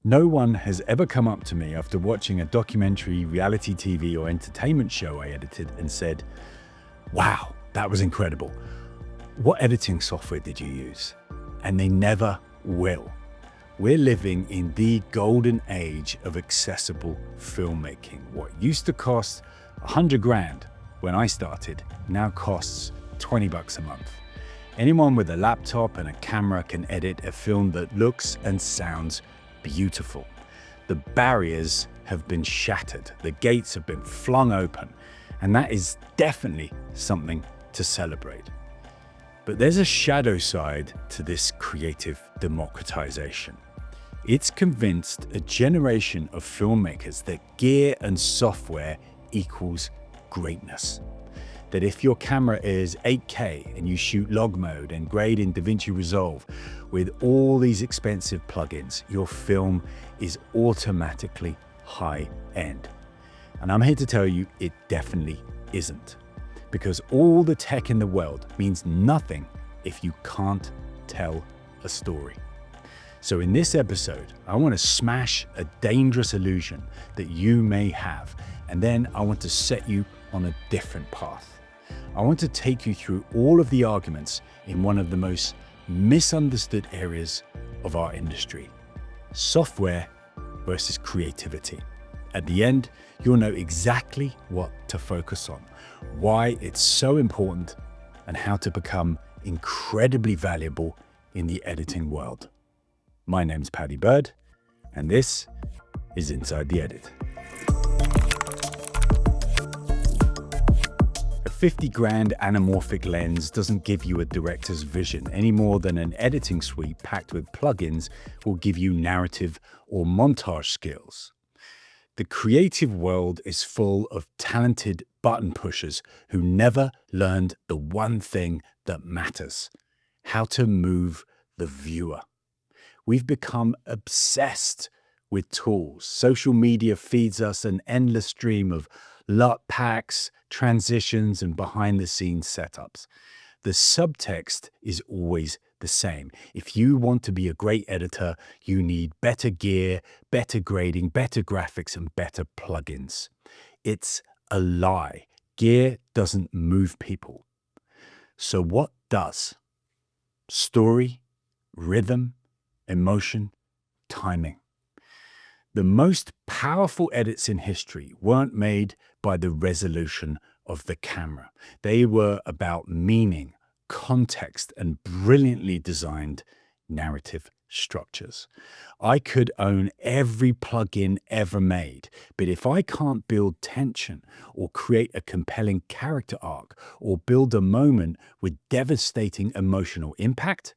No one has ever come up to me after watching a documentary, reality TV, or entertainment show I edited and said, "Wow, that was incredible. What editing software did you use?" And they never will. We're living in the golden age of accessible filmmaking. What used to cost 100 grand when I started now costs 20 bucks a month. Anyone with a laptop and a camera can edit a film that looks and sounds beautiful. The barriers have been shattered, the gates have been flung open, and that is definitely something to celebrate. But there's a shadow side to this creative democratization. It's convinced a generation of filmmakers that gear and software equals greatness. That if your camera is 8K and you shoot log mode and grade in DaVinci Resolve with all these expensive plugins, your film is automatically high end. And I'm here to tell you it definitely isn't. Because all the tech in the world means nothing if you can't tell a story. So in this episode, I want to smash a dangerous illusion that you may have, and then I want to set you on a different path. I want to take you through all of the arguments in one of the most misunderstood areas of our industry: software versus creativity. At the end, you'll know exactly what to focus on, why it's so important, and how to become incredibly valuable in the editing world. My name's Paddy Bird, and this is Inside the Edit. A 50 grand anamorphic lens doesn't give you a director's vision any more than an editing suite packed with plugins will give you narrative or montage skills. The creative world is full of talented button pushers who never learned the one thing that matters: how to move the viewer. We've become obsessed with tools. Social media feeds us an endless stream of LUT packs, transitions, and behind-the-scenes setups. The subtext is always the same. If you want to be a great editor, you need better gear, better grading, better graphics, and better plugins. It's a lie. Gear doesn't move people. So what does? Story, rhythm, emotion, timing. The most powerful edits in history weren't made by the resolution of the camera. They were about meaning, context, and brilliantly designed narrative structures. I could own every plugin ever made, but if I can't build tension or create a compelling character arc or build a moment with devastating emotional impact,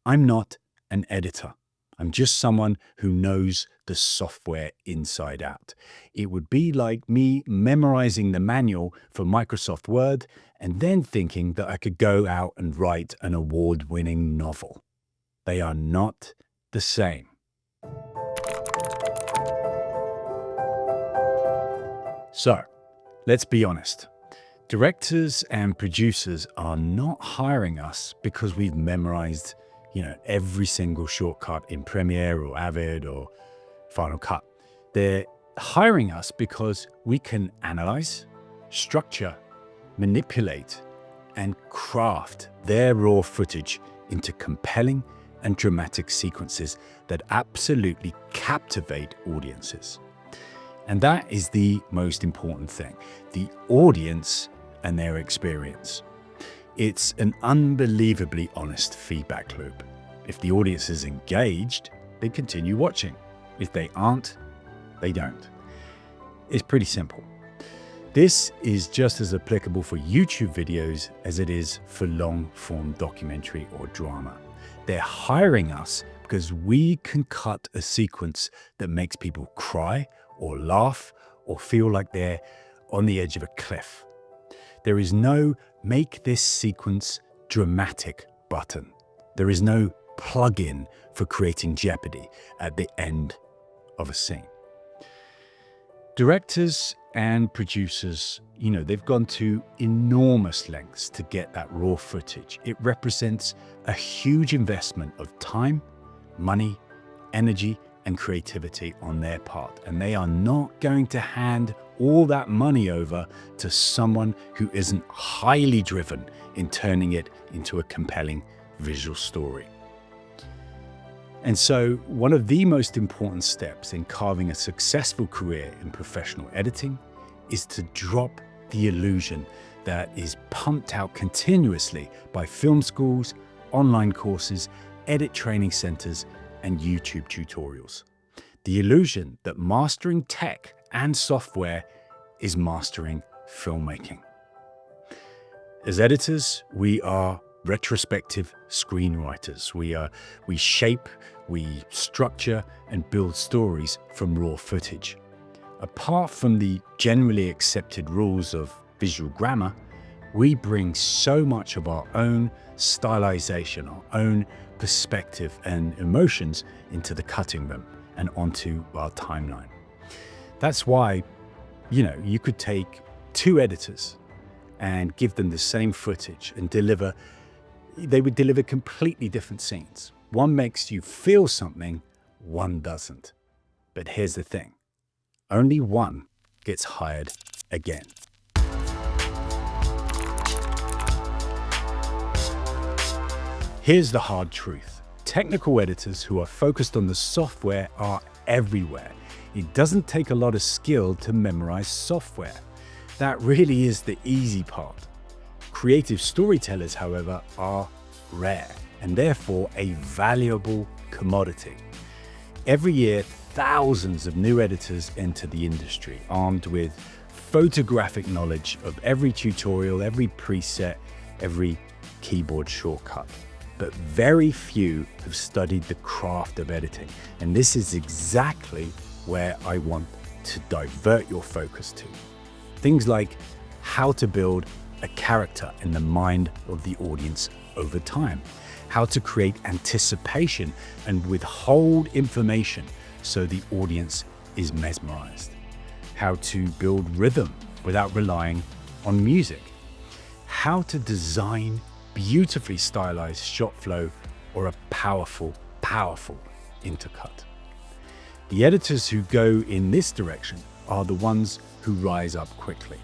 I'm not an editor. I'm just someone who knows the software inside out. It would be like me memorizing the manual for Microsoft Word and then thinking that I could go out and write an award-winning novel. They are not the same. So, let's be honest. Directors and producers are not hiring us because we've memorized every single shortcut in Premiere or Avid or Final Cut. They're hiring us because we can analyze, structure, manipulate, and craft their raw footage into compelling and dramatic sequences that absolutely captivate audiences. And that is the most important thing: the audience and their experience. It's an unbelievably honest feedback loop. If the audience is engaged, they continue watching. If they aren't, they don't. It's pretty simple. This is just as applicable for YouTube videos as it is for long-form documentary or drama. They're hiring us because we can cut a sequence that makes people cry or laugh or feel like they're on the edge of a cliff. There is no "make this sequence dramatic" button. There is no plug-in for creating jeopardy at the end of a scene. Directors and producers, they've gone to enormous lengths to get that raw footage. It represents a huge investment of time, money, energy, and creativity on their part. And they are not going to hand all that money over to someone who isn't highly driven in turning it into a compelling visual story. And so one of the most important steps in carving a successful career in professional editing is to drop the illusion that is pumped out continuously by film schools, online courses, edit training centers, and YouTube tutorials. The illusion that mastering tech and software is mastering filmmaking. As editors, we are retrospective screenwriters. We shape, we structure, and build stories from raw footage. Apart from the generally accepted rules of visual grammar, we bring so much of our own stylization, our own perspective and emotions into the cutting room and onto our timeline. That's why, you could take two editors and give them the same footage and they would deliver completely different scenes. One makes you feel something, one doesn't. But here's the thing, only one gets hired again. Here's the hard truth. Technical editors who are focused on the software are everywhere. It doesn't take a lot of skill to memorize software. That really is the easy part. Creative storytellers, however, are rare and therefore a valuable commodity. Every year, thousands of new editors enter the industry, armed with photographic knowledge of every tutorial, every preset, every keyboard shortcut. But very few have studied the craft of editing. And this is exactly where I want to divert your focus to. Things like how to build a character in the mind of the audience over time, how to create anticipation and withhold information so the audience is mesmerized, how to build rhythm without relying on music, how to design beautifully stylized shot flow or a powerful intercut. The editors who go in this direction are the ones who rise up quickly,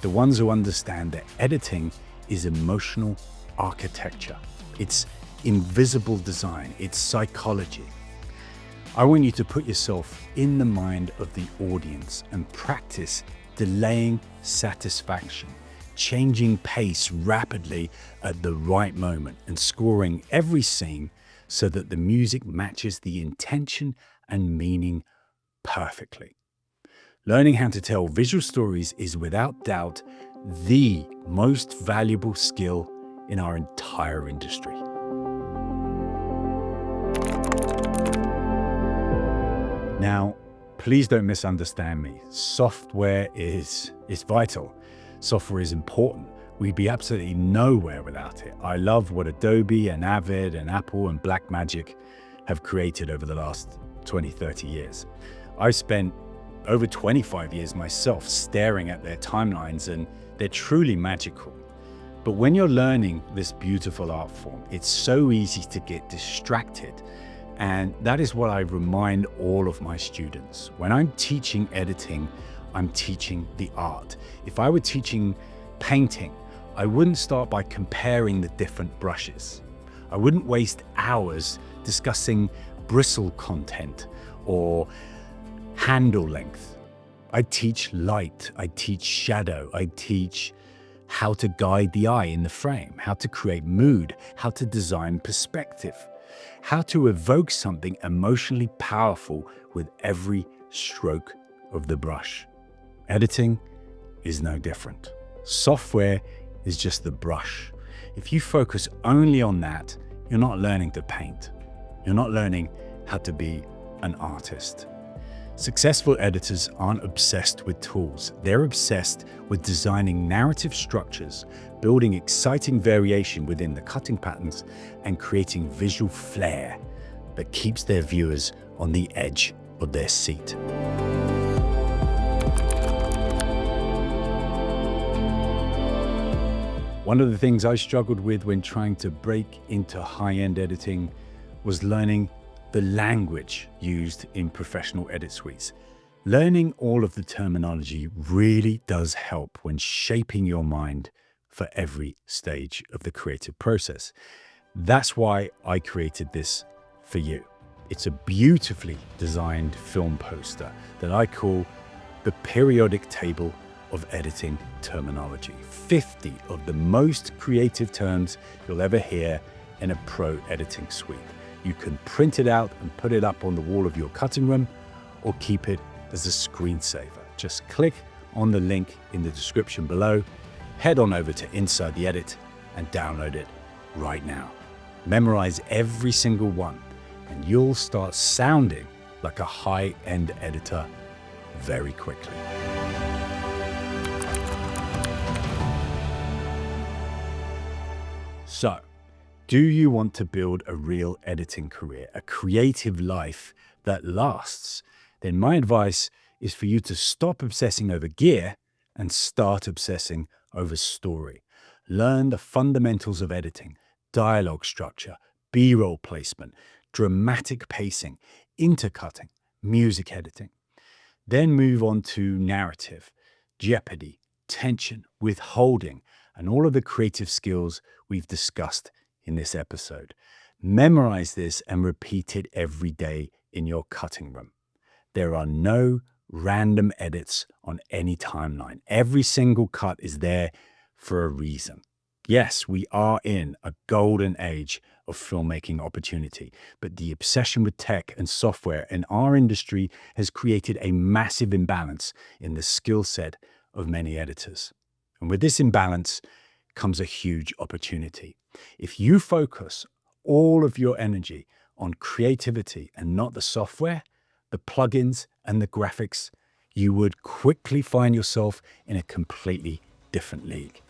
the ones who understand that editing is emotional architecture, it's invisible design, it's psychology. I want you to put yourself in the mind of the audience and practice delaying satisfaction, changing pace rapidly at the right moment, and scoring every scene so that the music matches the intention and meaning perfectly. Learning how to tell visual stories is without doubt the most valuable skill in our entire industry. Now, please don't misunderstand me. Software is vital. Software is important. We'd be absolutely nowhere without it. I love what Adobe and Avid and Apple and Blackmagic have created over the last 20, 30 years. I've spent over 25 years myself staring at their timelines, and they're truly magical. But when you're learning this beautiful art form, it's so easy to get distracted. And that is what I remind all of my students. When I'm teaching editing, I'm teaching the art. If I were teaching painting, I wouldn't start by comparing the different brushes. I wouldn't waste hours discussing bristle content or handle length. I teach light, I teach shadow, I teach how to guide the eye in the frame, how to create mood, how to design perspective, how to evoke something emotionally powerful with every stroke of the brush. Editing is no different. Software is just the brush. If you focus only on that, you're not learning to paint. You're not learning how to be an artist. Successful editors aren't obsessed with tools. They're obsessed with designing narrative structures, building exciting variation within the cutting patterns, and creating visual flair that keeps their viewers on the edge of their seat. One of the things I struggled with when trying to break into high-end editing was learning the language used in professional edit suites. Learning all of the terminology really does help when shaping your mind for every stage of the creative process. That's why I created this for you. It's a beautifully designed film poster that I call the periodic table of editing terminology. 50 of the most creative terms you'll ever hear in a pro editing suite. You can print it out and put it up on the wall of your cutting room or keep it as a screensaver. Just click on the link in the description below, head on over to Inside the Edit and download it right now. Memorize every single one and you'll start sounding like a high-end editor very quickly. So, do you want to build a real editing career, a creative life that lasts? Then my advice is for you to stop obsessing over gear and start obsessing over story. Learn the fundamentals of editing, dialogue structure, B-roll placement, dramatic pacing, intercutting, music editing. Then move on to narrative, jeopardy, tension, withholding, and all of the creative skills we've discussed in this episode. Memorize this and repeat it every day in your cutting room. There are no random edits on any timeline. Every single cut is there for a reason. Yes, we are in a golden age of filmmaking opportunity, but the obsession with tech and software in our industry has created a massive imbalance in the skill set of many editors. And with this imbalance comes a huge opportunity. If you focus all of your energy on creativity and not the software, the plugins and the graphics, you would quickly find yourself in a completely different league.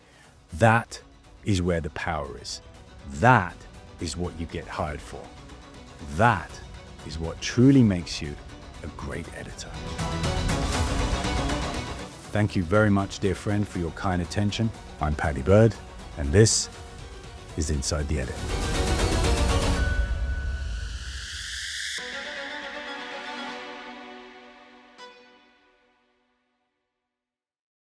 That is where the power is. That is what you get hired for. That is what truly makes you a great editor. Thank you very much, dear friend, for your kind attention. I'm Paddy Bird, and this is Inside the Edit.